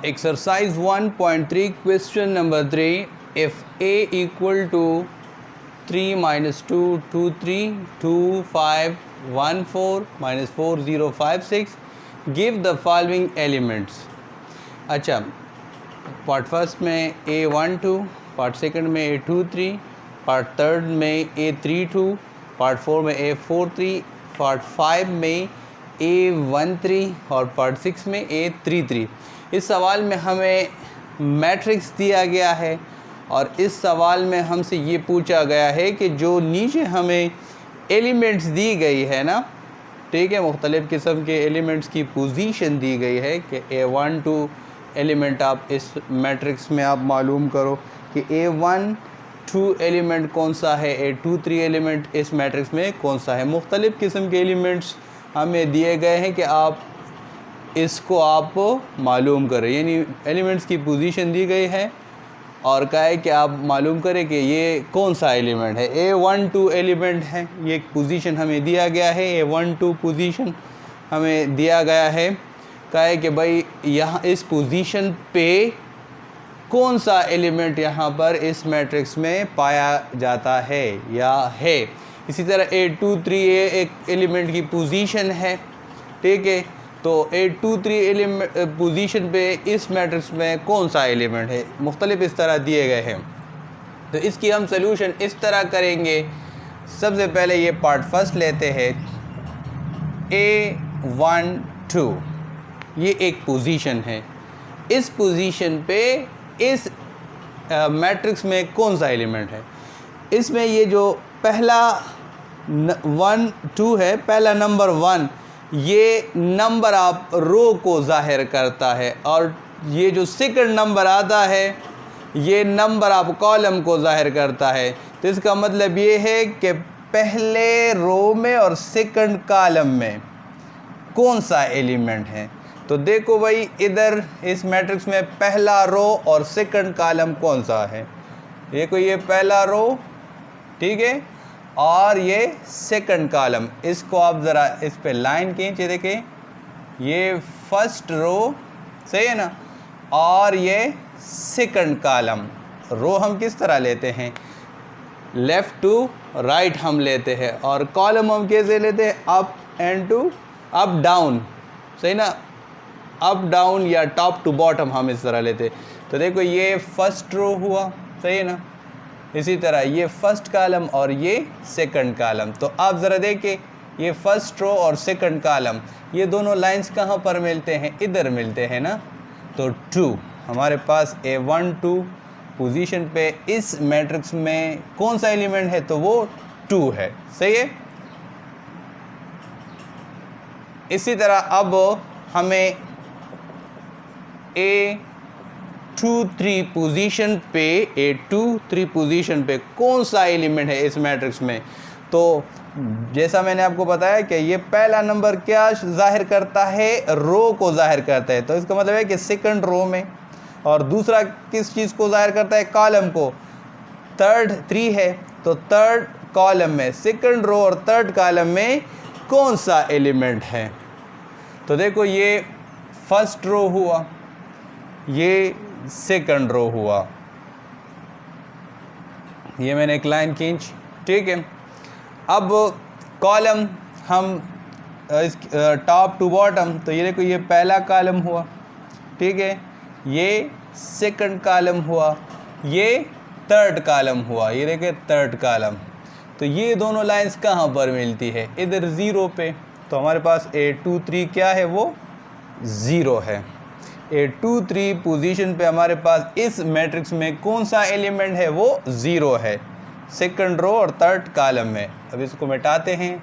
Exercise 1.3 question number 3. If a equal to 3 minus 2 2 3 2 5 1 4 minus 4 0 5 6 give the following elements. अच्छा, part first में A12, part second में A23, part third में A32, part four में A43, part 5 में A13 और part 6 में A33. इस सवाल में हमें मैट्रिक्स दिया गया है और इस सवाल में हमसे ये पूछा गया है कि जो नीचे हमें एलिमेंट्स दी गई है ना, ठीक है, मुख्तलिफ़ किस्म के एलिमेंट्स की पोजीशन दी गई है कि A12 एलिमेंट आप इस मैट्रिक्स में आप मालूम करो कि A12 एलिमेंट कौन सा है, A23 एलिमेंट इस मैट्रिक्स में कौन सा है. मुख्तलिफ़ किस्म के एलिमेंट्स हमें दिए गए हैं कि आप इसको आप मालूम करें, यानी एलिमेंट्स की पोजीशन दी गई है और कहा है कि आप मालूम करें कि ये कौन सा एलिमेंट है. A12 एलिमेंट है, ये एक पोजीशन हमें दिया गया है, A12 पोजीशन हमें दिया गया है. कहा है कि भाई यहाँ इस पोजीशन पे कौन सा एलिमेंट यहाँ पर इस मैट्रिक्स में पाया जाता है या है. इसी तरह A23 एक एलिमेंट की पोजीशन है, ठीक है, तो A23 एलिमेंट पोजीशन पे इस मैट्रिक्स में कौन सा एलिमेंट है, मुख्तलिफ इस तरह दिए गए हैं. तो इसकी हम सलूशन इस तरह करेंगे. सबसे पहले ये पार्ट फर्स्ट लेते हैं. A12 ये एक पोजीशन है, इस पोजीशन पे इस मैट्रिक्स में कौन सा एलिमेंट है. इसमें ये जो पहला 1 2 है, पहला नंबर 1, ये नंबर आप रो को ज़ाहिर करता है और ये जो सेकंड नंबर आता है ये नंबर आप कॉलम को ज़ाहिर करता है. तो इसका मतलब ये है कि पहले रो में और सेकंड कॉलम में कौन सा एलिमेंट है. तो देखो भाई, इधर इस मैट्रिक्स में पहला रो और सेकंड कॉलम कौन सा है. देखो ये पहला रो, ठीक है, और ये सेकंड कॉलम. इसको आप ज़रा इस पे लाइन खींचे, देखें ये फर्स्ट रो, सही है ना, और ये सेकंड कॉलम. रो हम किस तरह लेते हैं, लेफ़्ट टू राइट हम लेते हैं, और कॉलम हम कैसे लेते हैं, up and to up down, सही ना, अप डाउन या टॉप टू बॉटम हम इस तरह लेते. तो देखो ये फर्स्ट रो हुआ, सही है ना, इसी तरह ये फर्स्ट कॉलम और ये सेकंड कॉलम. तो आप ज़रा देखिए ये फर्स्ट रो और सेकंड कॉलम, ये दोनों लाइंस कहाँ पर मिलते हैं, इधर मिलते हैं ना. तो 2 हमारे पास A12 पोजीशन पे इस मैट्रिक्स में कौन सा एलिमेंट है, तो वो 2 है, सही है. इसी तरह अब हमें A23 पोजीशन पे, A23 पोजीशन पे कौन सा एलिमेंट है इस मैट्रिक्स में. तो जैसा मैंने आपको बताया कि ये पहला नंबर क्या ज़ाहिर करता है, रो को ज़ाहिर करता है. तो इसका मतलब है कि सेकंड रो में, और दूसरा किस चीज़ को ज़ाहिर करता है, कॉलम को. थर्ड 3 है, तो थर्ड कॉलम में, सेकंड रो और थर्ड कॉलम में कौन सा एलिमेंट है. तो देखो ये फर्स्ट रो हुआ, ये सेकंड रो हुआ, ये मैंने एक लाइन खींच, ठीक है. अब कॉलम हम इस टॉप टू बॉटम, तो ये देखो ये पहला कॉलम हुआ, ठीक है, ये सेकंड कॉलम हुआ, ये थर्ड कॉलम हुआ, ये देखिए थर्ड कॉलम. तो ये दोनों लाइंस कहाँ पर मिलती है, इधर 0 पे. तो हमारे पास A23 क्या है, वो 0 है. A23 पोजीशन पे हमारे पास इस मैट्रिक्स में कौन सा एलिमेंट है, वो 0 है, सेकंड रो और थर्ड कॉलम में. अब इसको मिटाते हैं.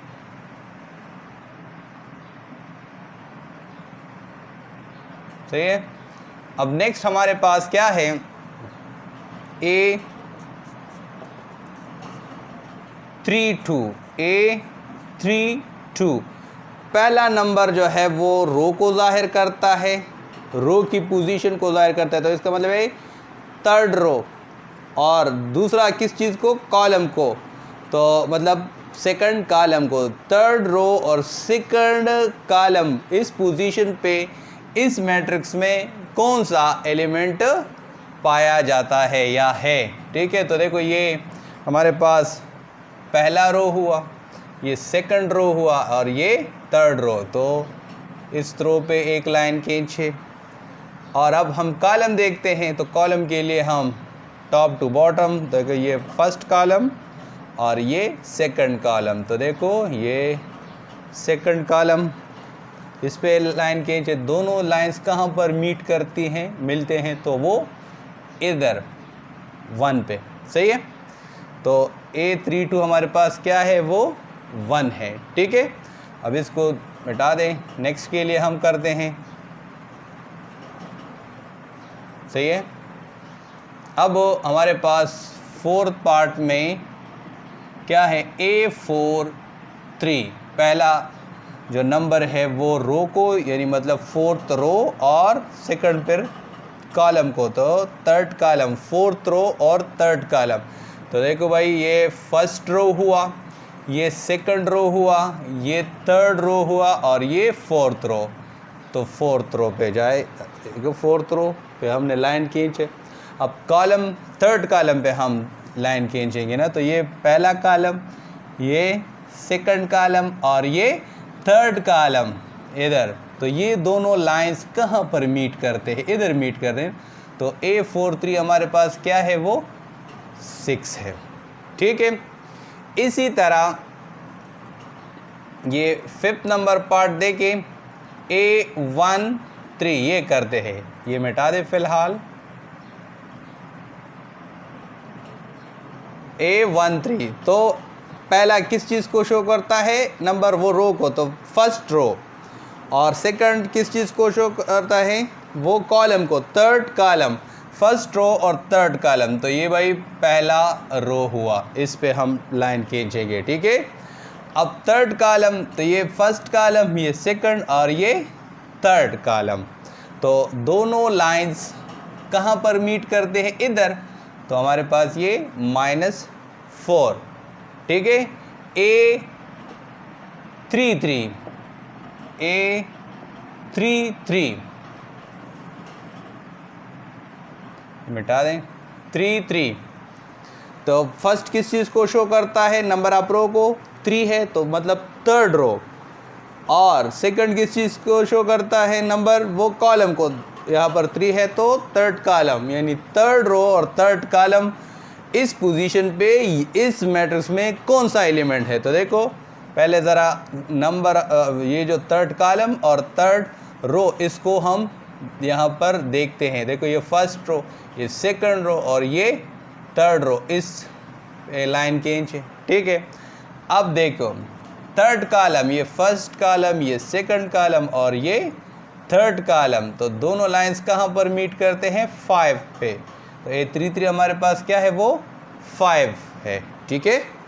सही है. अब नेक्स्ट हमारे पास क्या है, A32 पहला नंबर जो है वो रो को ज़ाहिर करता है, रो की पोजीशन को ज़ाहिर करता है. तो इसका मतलब है थर्ड रो, और दूसरा किस चीज़ को, कॉलम को, तो मतलब सेकंड कॉलम को. थर्ड रो और सेकंड कॉलम इस पोजीशन पे इस मैट्रिक्स में कौन सा एलिमेंट पाया जाता है या है। ठीक है, तो देखो ये हमारे पास पहला रो हुआ, ये सेकंड रो हुआ और ये थर्ड रो। तो इस रो पे एक लाइन खींचे और अब हम कॉलम देखते हैं। तो कॉलम के लिए हम टॉप टू बॉटम, देखो ये फर्स्ट कॉलम और ये सेकंड कॉलम। तो देखो ये सेकंड कॉलम, इस पे लाइन खींचे, दोनों लाइंस कहाँ पर मीट करती हैं, मिलते हैं, तो वो इधर 1 पे। सही है, तो A32 हमारे पास क्या है, वो 1 है। ठीक है, अब इसको मिटा दें, नेक्स्ट के लिए हम करते हैं। सही है, अब हमारे पास फोर्थ पार्ट में क्या है, A43 पहला जो नंबर है वो रो को, यानी मतलब फोर्थ रो और सेकंड फिर कॉलम को, तो थर्ड कॉलम, फोर्थ रो और थर्ड कॉलम। तो देखो भाई ये फर्स्ट रो हुआ, ये सेकंड रो हुआ, ये थर्ड रो हुआ और ये फोर्थ रो। तो फोर्थ रो पे जाए, फोर्थ रो पे हमने लाइन खींचे। अब कॉलम, थर्ड कॉलम पे हम लाइन खींचेंगे ना, तो ये पहला कॉलम, ये सेकंड कॉलम और ये थर्ड कॉलम इधर। तो ये दोनों लाइंस कहाँ पर मीट करते हैं, इधर मीट करते हैं। तो A43 हमारे पास क्या है, वो 6 है। ठीक है, इसी तरह ये फिफ्थ नंबर पार्ट देखें, A13 ये करते हैं, ये मिटा दे फिलहाल। A13 तो पहला किस चीज़ को शो करता है, नंबर, वो रो को, तो फर्स्ट रो। और सेकंड किस चीज़ को शो करता है, वो कॉलम को, थर्ड कॉलम, फर्स्ट रो और थर्ड कॉलम। तो ये भाई पहला रो हुआ, इस पे हम लाइन खींचेंगे। ठीक है, अब थर्ड कॉलम, तो ये फर्स्ट कॉलम, ये सेकंड और ये थर्ड कॉलम। तो दोनों लाइंस कहाँ पर मीट करते हैं, इधर। तो हमारे पास ये -4। ठीक है, A33 मिटा दें, 33। तो फर्स्ट किस चीज़ को शो करता है, नंबर ऑफ रो को, 3 है, तो मतलब थर्ड रो। और सेकंड किस चीज़ को शो करता है, नंबर, वो कॉलम को, यहाँ पर 3 है तो थर्ड कॉलम, यानी थर्ड रो और थर्ड कॉलम इस पोजीशन पे इस मैट्रिक्स में कौन सा एलिमेंट है। तो देखो पहले ज़रा नंबर, ये जो थर्ड कॉलम और थर्ड रो, इसको हम यहाँ पर देखते हैं। देखो ये फर्स्ट रो, ये सेकंड रो और ये थर्ड रो, इस लाइन के नीचे। ठीक है, अब देखो थर्ड कॉलम, ये फर्स्ट कॉलम, ये सेकंड कॉलम और ये थर्ड कॉलम। तो दोनों लाइंस कहाँ पर मीट करते हैं, 5 पे। तो A33 हमारे पास क्या है, वो 5 है। ठीक है।